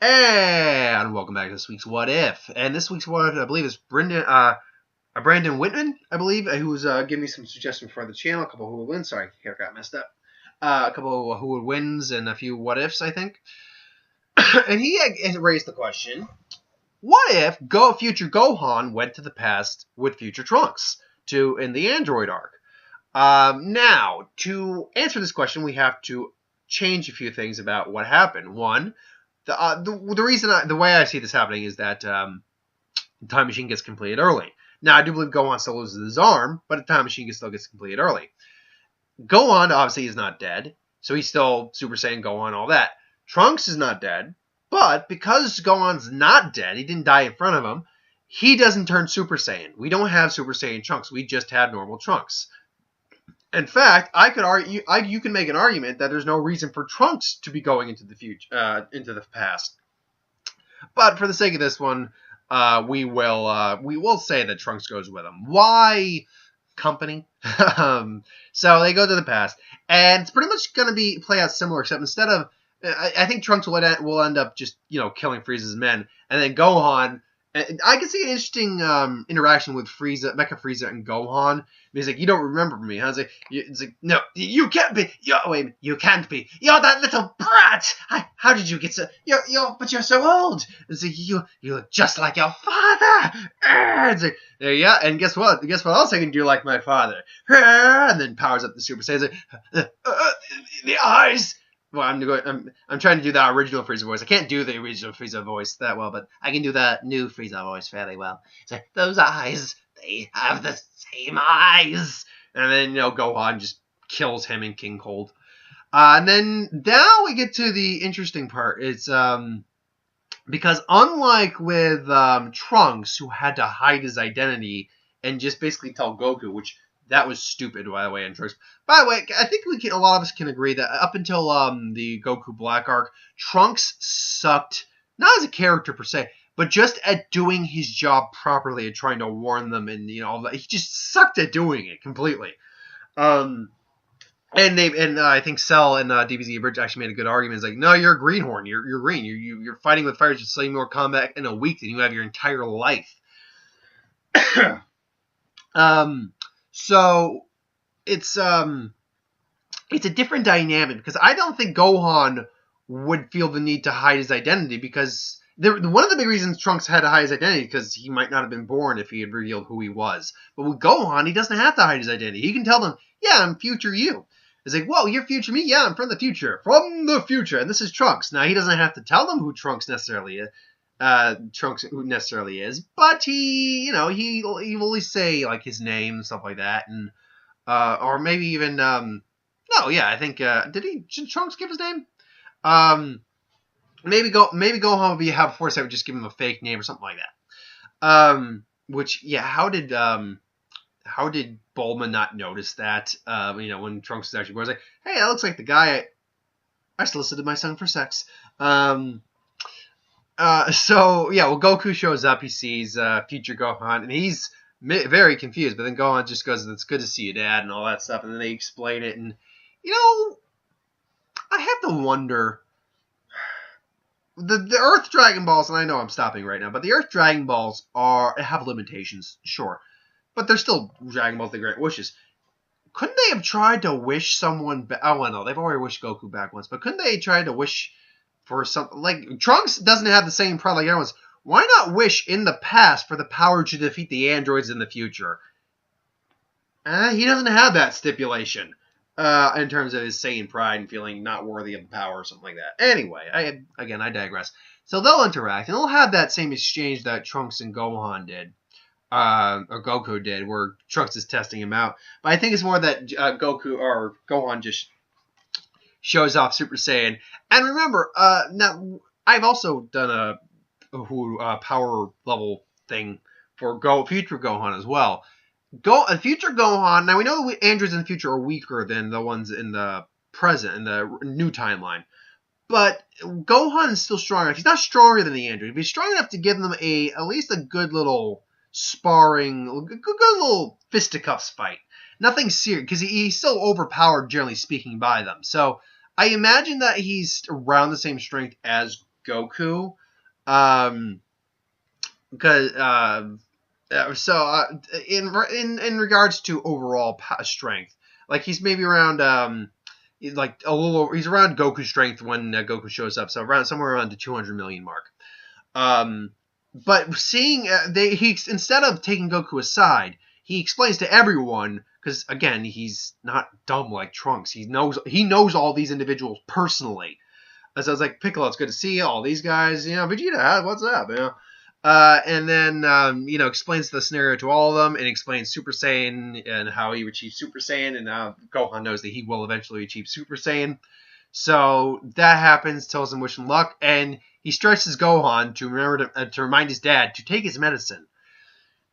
And welcome back to this week's What If. And this week's What If, I believe, is Brandon Whitman, I believe, who's giving me some suggestions for the channel. A couple who would win. Sorry, hair got messed up. A couple of who would wins and a few what ifs, I think. And he raised the question: what if future Gohan went to the past with future Trunks in the Android arc? Now, to answer this question, we have to change a few things about what happened. One, the way I see this happening is that the time machine gets completed early. Now, I do believe Gohan still loses his arm, but the time machine still gets completed early. Gohan obviously is not dead, so he's still Super Saiyan Gohan, all that. Trunks is not dead, but because Gohan's not dead, he didn't die in front of him, he doesn't turn Super Saiyan. We don't have Super Saiyan Trunks. We just have normal Trunks. In fact, I could argue, you can make an argument that there's no reason for Trunks to be going into the future, into the past. But for the sake of this one, we will say that Trunks goes with him. Why? Company. So they go to the past, and it's pretty much going to play out similar, except instead of, I think Trunks will end up just killing Frieza's men, and then Gohan. I can see an interesting interaction with Frieza, Mecha Frieza, and Gohan. He's like, "You don't remember me?" I was like, "It's like, no, you can't be. You can't be. You're that little brat. How did you get so? But you're so old." It's like, you look just like your father. It's like, yeah, and guess what? Guess what else I can do like my father? And then powers up the Super Saiyan. Like, the eyes. Well, I'm trying to do that original Frieza voice. I can't do the original Frieza voice that well, but I can do that new Frieza voice fairly well. So those eyes, they have the same eyes. And then Gohan just kills him in King Cold. And then now we get to the interesting part. It's because unlike with Trunks, who had to hide his identity and just basically tell Goku, which that was stupid, by the way, in Trunks. By the way, I think a lot of us can agree that up until the Goku Black arc, Trunks sucked, not as a character per se, but just at doing his job properly and trying to warn them and all that. He just sucked at doing it completely. And I think Cell and DBZ Bridge actually made a good argument. It's like, no, you're a greenhorn. You're green. You're fighting with fighters just slaying more combat in a week than you have your entire life. So it's a different dynamic because I don't think Gohan would feel the need to hide his identity because one of the big reasons Trunks had to hide his identity because he might not have been born if he had revealed who he was. But with Gohan, he doesn't have to hide his identity. He can tell them, yeah, I'm future you. It's like, whoa, you're future me? Yeah, I'm from the future. From the future. And this is Trunks. Now, he doesn't have to tell them who Trunks necessarily is. But he will at least say like his name and stuff like that, and or maybe even I think did Trunks give his name? Maybe Gohan would have Force would just give him a fake name or something like that. How did Bulma not notice that? When Trunks was actually born, I was like, hey, that looks like the guy I solicited my son for sex. Goku shows up. He sees future Gohan, and he's very confused. But then Gohan just goes, "It's good to see you, Dad," and all that stuff. And then they explain it, and I have to wonder. The Earth Dragon Balls, and I know I'm stopping right now, but the Earth Dragon Balls have limitations, sure, but they're still Dragon Balls that grant wishes. Couldn't they have tried to wish someone back? Oh, well, no, they've already wished Goku back once, but couldn't they try to wish for something like Trunks doesn't have the same power like everyone's? Why not wish in the past for the power to defeat the androids in the future? He doesn't have that stipulation in terms of his Saiyan pride and feeling not worthy of the power or something like that. Anyway, I digress. So they'll interact and they'll have that same exchange that Trunks and Gohan did, or Goku did, where Trunks is testing him out. But I think it's more that Goku or Gohan just shows off Super Saiyan. And remember, now I've also done a power level thing for future Gohan as well. Future Gohan. Now we know the androids in the future are weaker than the ones in the present, in the new timeline. But Gohan is still strong enough. He's not stronger than the android. But he's strong enough to give them at least a good little sparring, good little fisticuffs fight. Nothing serious, because he's still overpowered, generally speaking, by them. So I imagine that he's around the same strength as Goku. Um, because in regards to overall strength, like he's maybe around like a little. He's around Goku strength when Goku shows up, so around somewhere around the 200 million mark. Um, but seeing he instead of taking Goku aside, he explains to everyone because again he's not dumb like Trunks. He knows all these individuals personally. So I was like, Piccolo, it's good to see you. All these guys, Vegeta, what's up, and then explains the scenario to all of them and explains Super Saiyan and how he would achieve Super Saiyan, and Gohan knows that he will eventually achieve Super Saiyan. So that happens, tells him wish him luck, and he stresses Gohan to remember to remind his dad to take his medicine.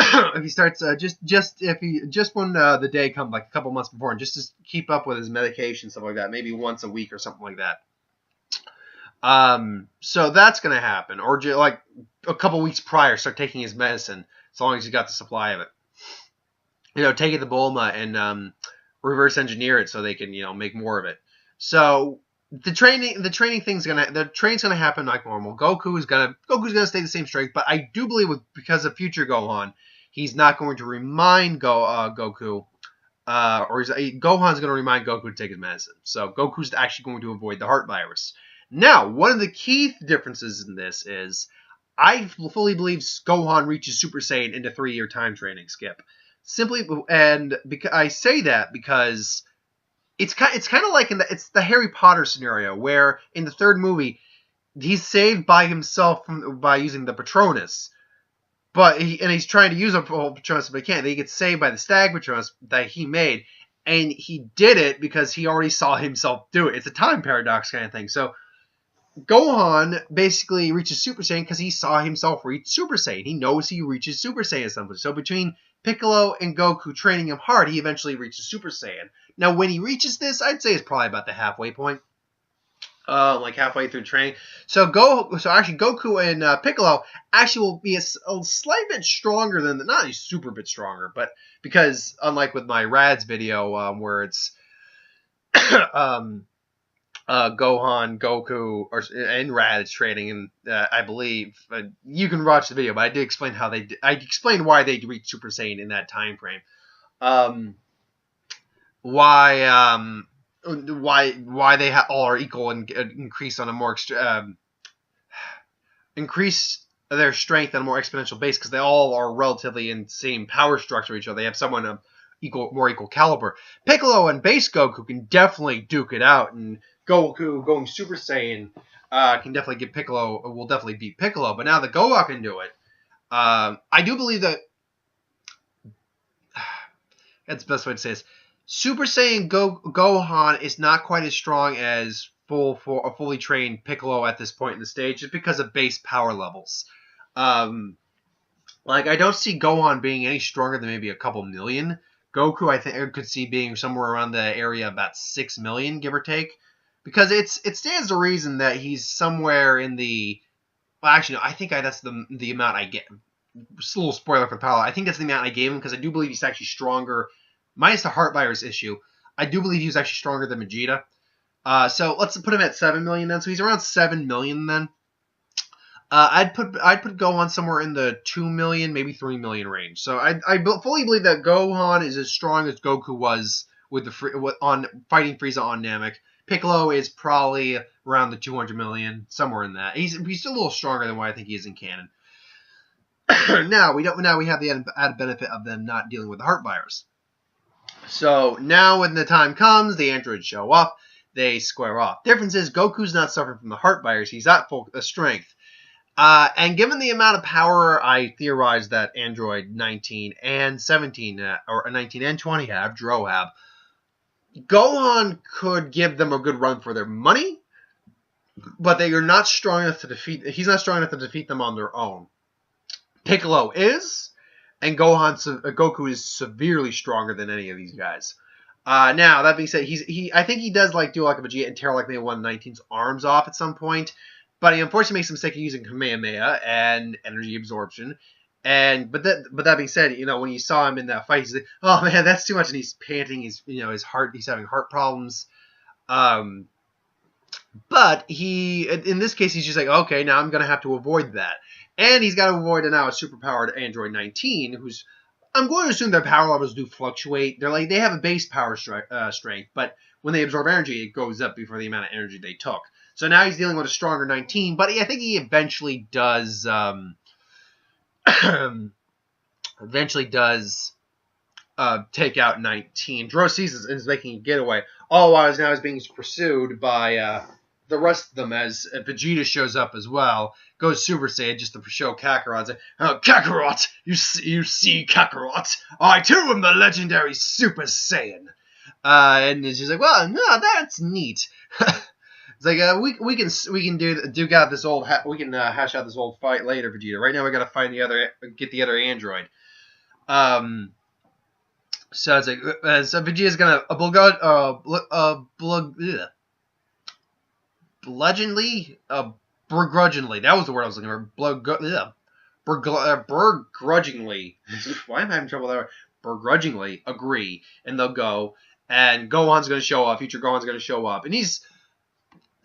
If he starts just when the day comes, like a couple months before, and just to keep up with his medication, stuff like that, maybe once a week or something like that. So that's gonna happen, or like a couple weeks prior, start taking his medicine as long as he got the supply of it. Take it to Bulma and reverse engineer it so they can make more of it. So the training's gonna happen like normal. Goku's gonna stay the same strength, but I do believe because of future Gohan, he's not going to remind Goku. Gohan's going to remind Goku to take his medicine. So Goku's actually going to avoid the heart virus. Now, one of the key differences in this is I fully believe Gohan reaches Super Saiyan in the 3-year time training skip. Because I say that because it's kind of like it's the Harry Potter scenario where in the 3rd movie he's saved by himself by using the Patronus. But he's trying to use a Patronus, but he can't. He gets saved by the Stag Patronus that he made, and he did it because he already saw himself do it. It's a time paradox kind of thing. So Gohan basically reaches Super Saiyan because he saw himself reach Super Saiyan. He knows he reaches Super Saiyan at some point. So between Piccolo and Goku training him hard, he eventually reaches Super Saiyan. Now, when he reaches this, I'd say it's probably about the halfway point. Like halfway through training. So actually Goku and Piccolo actually will be a slight bit stronger than, not a super bit stronger, but because unlike with my Rads video where it's Gohan, Goku, and Raditz training, and I believe you can watch the video, but I did explain I explained why they reached Super Saiyan in that time frame. Why they all are equal and increase on a more increase their strength on a more exponential base because they all are relatively in the same power structure each other. They have someone of more equal caliber. Piccolo and base Goku can definitely duke it out, and Goku going Super Saiyan can definitely get Piccolo. Will definitely beat Piccolo. But now that Gohan can do it, I do believe that that's the best way to say this. Super Saiyan Gohan is not quite as strong as a fully trained Piccolo at this point in the stage, just because of base power levels. Like I don't see Gohan being any stronger than maybe a couple million. Goku, I think I could see being somewhere around the area of about 6 million, give or take, because it stands to reason that he's somewhere in the. Well, actually, no, I think that's the amount I get. Just a little spoiler for the power. I think that's the amount I gave him because I do believe he's actually stronger. Minus the heart virus issue, I do believe he was actually stronger than Vegeta. So let's put him at 7 million then. So he's around 7 million then. I'd put Gohan somewhere in the 2 million, maybe 3 million range. So I fully believe that Gohan is as strong as Goku was with on fighting Frieza on Namek. Piccolo is probably around the 200 million, somewhere in that. He's still a little stronger than what I think he is in canon. Now we have the added benefit of them not dealing with the heart virus. So now when the time comes, the androids show up, they square off. Difference is Goku's not suffering from the heart virus. He's at full strength. And given the amount of power I theorize that Android 19 and 17, or 19 and 20 have, Dro have, Gohan could give them a good run for their money, but they are not strong enough to he's not strong enough to defeat them on their own. Piccolo is, and Goku is severely stronger than any of these guys. Now, that being said, I think he does do like a Vegeta and tear like maybe one of 19's arms off at some point, but he unfortunately makes the mistake of using Kamehameha and energy absorption. But that being said, when you saw him in that fight, he's like, oh man, that's too much, and he's panting. He's having heart problems. But in this case, he's just like, okay, now I'm going to have to avoid that. And he's got to avoid now a superpowered Android 19, who's, I'm going to assume their power levels do fluctuate. They have a base power strength, but when they absorb energy, it goes up before the amount of energy they took. So now he's dealing with a stronger 19, but I think he eventually does, eventually does take out 19. Dro sees this and is making a getaway. All while now he's being pursued by the rest of them as Vegeta shows up as well. Goes Super Saiyan just to show Kakarot. Like, oh, Kakarot! You see Kakarot? I too am the legendary Super Saiyan. And she's like, well, no, that's neat. It's like we can do got this old we can hash out this old fight later, Vegeta. Right now we gotta find get the other android. So it's like so Vegeta's gonna begrudgingly. That was the word I was looking for. Begrudgingly. Why am I having trouble there? Begrudgingly agree, and they'll go. And Gohan's gonna show up. Future Gohan's gonna show up, and he's.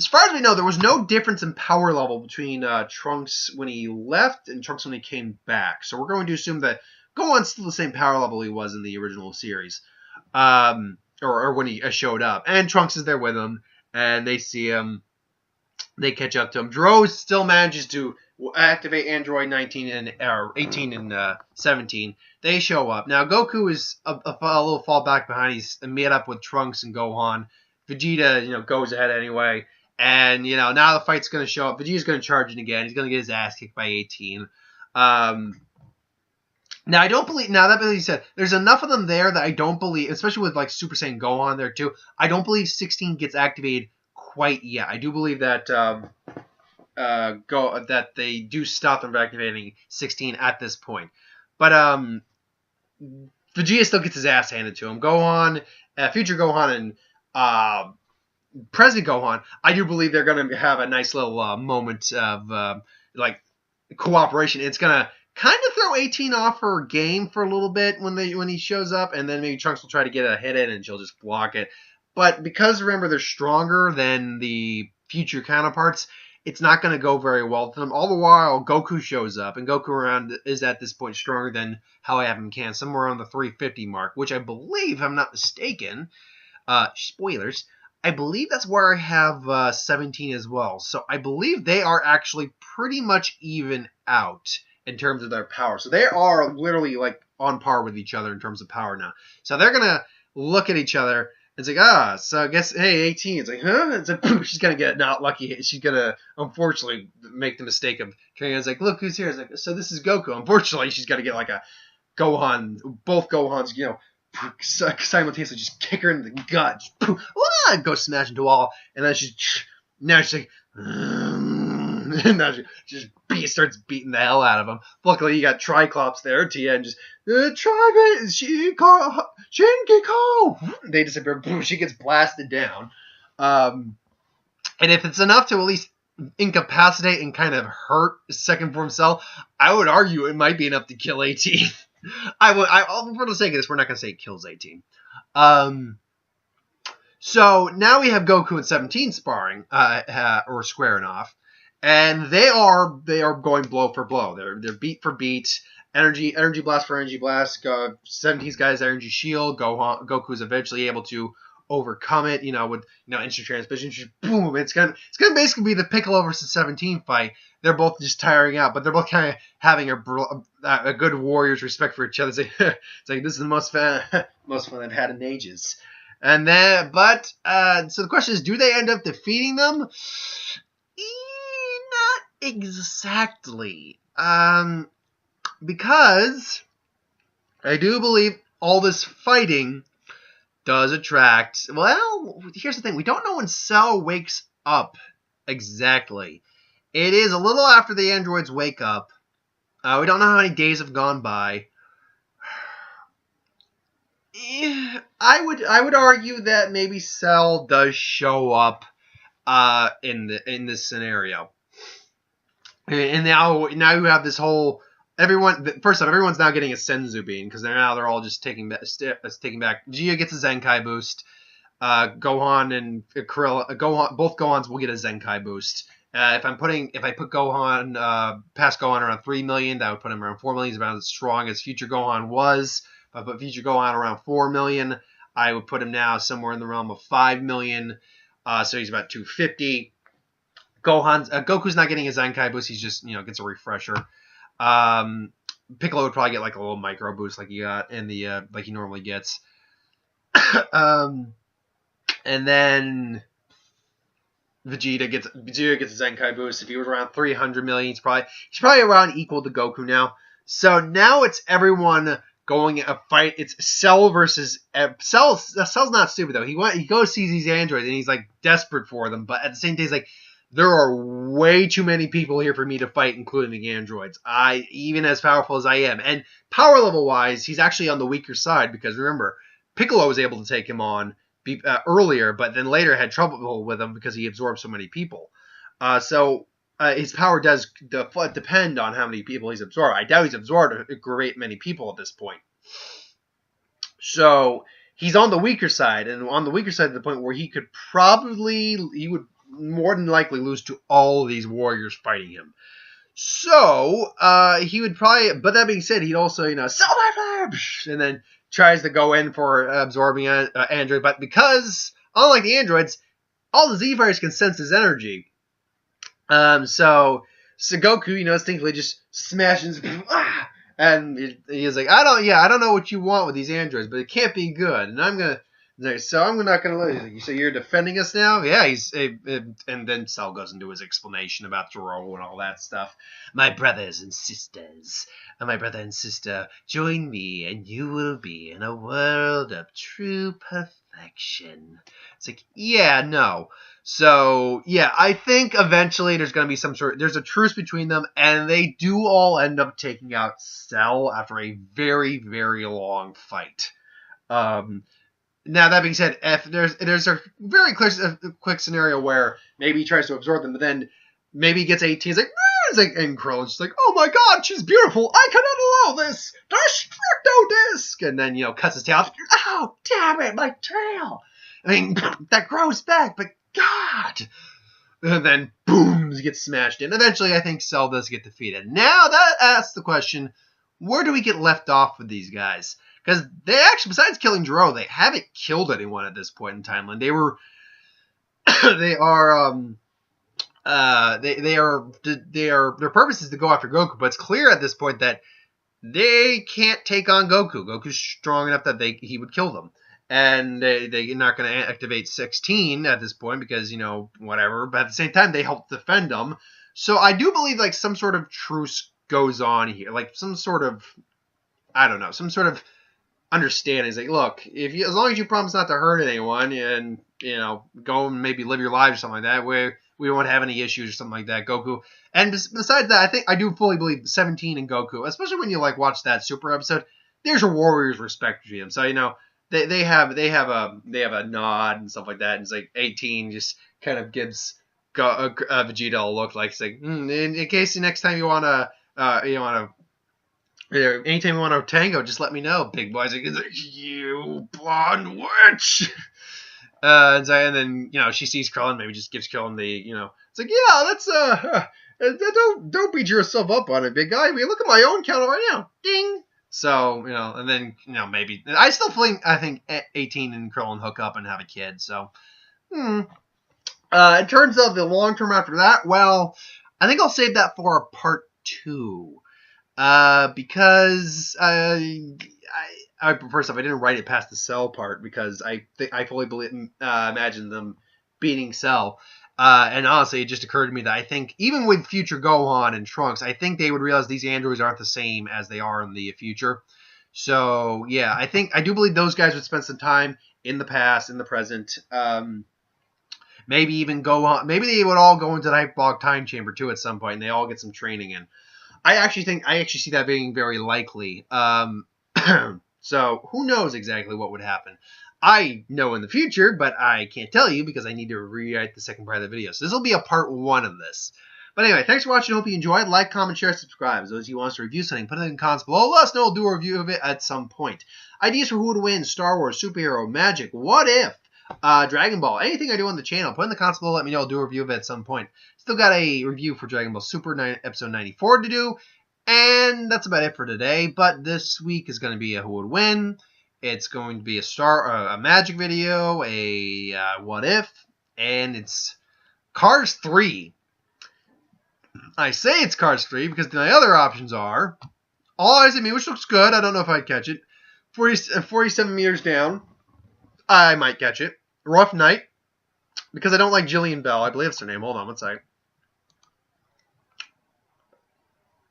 As far as we know, there was no difference in power level between Trunks when he left and Trunks when he came back. So we're going to assume that Gohan's still the same power level he was in the original series, or when he showed up. And Trunks is there with him, and they see him. They catch up to him. Dro still manages to activate Android 19 and 18 and 17. They show up. Now Goku is a little fall back behind. He's met up with Trunks and Gohan. Vegeta, goes ahead anyway. And, now the fight's going to show up. Vegeta's going to charge it again. He's going to get his ass kicked by 18. Now, I don't believe... Now, that being said, there's enough of them there that I don't believe... Especially with, like, Super Saiyan Gohan there, too. I don't believe 16 gets activated quite yet. I do believe that... that they do stop them from activating 16 at this point. But, Vegeta still gets his ass handed to him. Gohan... Future Gohan and... Present Gohan, I do believe they're going to have a nice little moment of cooperation. It's going to kind of throw 18 off her game for a little bit when he shows up, and then maybe Trunks will try to get a hit in and she'll just block it. But because remember they're stronger than the future counterparts, it's not going to go very well to them. All the while Goku shows up, and Goku is at this point stronger than how I have him can, somewhere around the 350 mark, which I believe, if I'm not mistaken, spoilers. I believe that's where I have 17 as well. So I believe they are actually pretty much even out in terms of their power. So they are literally like on par with each other in terms of power now. So they're going to look at each other. It's like, so I guess, hey, 18. It's like, huh? It's like, she's going to get not lucky. She's going to, unfortunately, make the mistake of carrying on. It's like, look who's here. It's like, so this is Goku. Unfortunately, she's got to get like a Gohan, both Gohans, simultaneously just kick her in the gut. Go smash into a wall, and then she's like, and now she just starts beating the hell out of him. Luckily, you got Triclops there at the end, just Shinkiko. They disappear. Boom, she gets blasted down. And if it's enough to at least incapacitate and kind of hurt second form Cell, I would argue it might be enough to kill 18. For the sake of this, we're not going to say it kills 18. So now we have Goku and 17 sparring, or squaring off, and they are going blow for blow. They're beat for beat. Energy blast for energy blast. 17's got his energy shield. Goku is eventually able to overcome it. With instant transmission. Just boom. It's gonna basically be the Piccolo versus 17 fight. They're both just tiring out, but they're both kind of having a good warrior's respect for each other. It's like this is the most fun I've had in ages. And then, so the question is, do they end up defeating them? Not exactly. Because I do believe all this fighting does attract. Well, here's the thing: we don't know when Cell wakes up exactly. It is a little after the androids wake up. We don't know how many days have gone by. I would argue that maybe Cell does show up in this scenario. And now you have this whole First off, everyone's now getting a Senzu bean because they're all just taking back. Vegeta gets a Zenkai boost. Gohan and Gohan, both Gohans will get a Zenkai boost. If I put Gohan past Gohan around 3 million, that would put him around 4 million. He's about as strong as Future Gohan was. If I put Future Gohan around 4 million, I would put him now somewhere in the realm of 5 million. So he's about 250. Goku's not getting a Zenkai boost. He's just gets a refresher. Piccolo would probably get like a little micro boost like he got in the like he normally gets. And then Vegeta gets a Zenkai boost. If he was around 300 million, he's probably around equal to Goku now. So now it's everyone going a fight. It's Cell versus Cell. Cell's not stupid though. He goes sees these androids and he's like desperate for them, but at the same time he's like, there are way too many people here for me to fight, including the androids. Even as powerful as I am, and power level wise, he's actually on the weaker side because remember, Piccolo was able to take him on earlier, but then later had trouble with him because he absorbed so many people. So his power does depend on how many people he's absorbed. I doubt he's absorbed a great many people at this point. So he's on the weaker side, and on the weaker side to the point where he would more than likely lose to all of these warriors fighting him. So he would probably, but that being said, he'd also sell my flash, and then tries to go in for absorbing android, but because unlike the androids, all the Z fighters can sense his energy. So Goku, instinctively just smashes, and he's like, I don't know what you want with these androids, but it can't be good, and I'm not gonna let you. So you're defending us now? Yeah, and then Cell goes into his explanation about Zoro and all that stuff. My brothers and sisters, my brother and sister, join me, and you will be in a world of true perfection. It's like, yeah, no. So yeah, I think eventually there's gonna be there's a truce between them, and they do all end up taking out Cell after a very, very long fight. Now, that being said, if there's a very quick scenario where maybe he tries to absorb them, but then maybe he gets 18, he's like, and Krillin's just like, oh my god, she's beautiful, I cannot allow this, Destructo Disc! And then, cuts his tail off, oh, damn it, my tail! I mean, that grows back, but god! And then, boom, he gets smashed in. Eventually, I think Cell does get defeated. Now, that asks the question, where do we get left off with these guys? Because they actually, besides killing Jiro, they haven't killed anyone at this point in timeline. Their purpose is to go after Goku, but it's clear at this point that they can't take on Goku. Goku's strong enough that he would kill them. And they're not going to activate 16 at this point because, whatever. But at the same time, they help defend them. So I do believe, like, some sort of truce goes on here. Like, some sort of understanding. Is like, look, as long as you promise not to hurt anyone and, go and maybe live your life or something like that, we won't have any issues or something like that, Goku. And besides that, I do fully believe 17 and Goku, especially when you, like, watch that Super episode, there's a warrior's respect for them. So, they have a nod and stuff like that, and it's like 18 just kind of gives Vegeta a look like it's like in case the next time you wanna anytime you want to tango, just let me know, big boy's like, you blonde witch. And then she sees Krillin, maybe just gives Krillin the it's like, yeah, that's don't beat yourself up on it, big guy. I mean, look at my own counter right now, ding. So, and then, maybe... I think 18 and Krillin hook up and have a kid, so... In terms of the long term after that, well, I think I'll save that for part 2. Because... First off, I didn't write it past the Cell part, because I fully imagine them beating Cell. And honestly, it just occurred to me that I think, even with future Gohan and Trunks, I think they would realize these androids aren't the same as they are in the future. So, yeah, I do believe those guys would spend some time in the past, in the present. Maybe even Gohan. Maybe they would all go into the Hyperbolic Time Chamber, too, at some point, and they all get some training in. I actually see that being very likely. So, who knows exactly what would happen. I know in the future, but I can't tell you because I need to rewrite the second part of the video. So this will be a part 1 of this. But anyway, thanks for watching. I hope you enjoyed. Like, comment, share, subscribe. As those of you who want us to review something, put it in the comments below. Let us know. We'll do a review of it at some point. Ideas for who would win, Star Wars, superhero, magic, what if? Dragon Ball. Anything I do on the channel, put in the comments below. Let me know. I'll do a review of it at some point. Still got a review for Dragon Ball Super episode 94 to do. And that's about it for today. But this week is going to be a Who Would Win. It's going to be a Magic video, a What If, and it's Cars 3. I say it's Cars 3 because my other options are All Eyes on Me, which looks good. I don't know if I'd catch it. 47 meters down. I might catch it. Rough Night, because I don't like Jillian Bell. I believe it's her name. Hold on one second.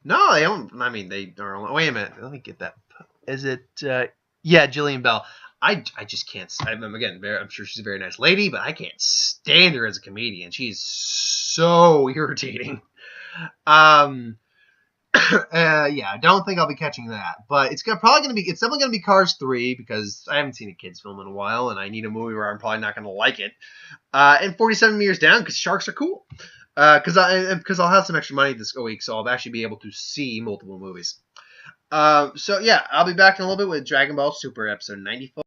No, they don't. I mean, they are. Wait a minute. Let me get that. Is it? Yeah, Jillian Bell. I just can't. I'm sure she's a very nice lady, but I can't stand her as a comedian. She's so irritating. Yeah, I don't think I'll be catching that, but it's definitely gonna be Cars 3 because I haven't seen a kids film in a while, and I need a movie where I'm probably not gonna like it. And 47 meters down because sharks are cool. Because I'll have some extra money this week, so I'll actually be able to see multiple movies. So yeah, I'll be back in a little bit with Dragon Ball Super episode 94.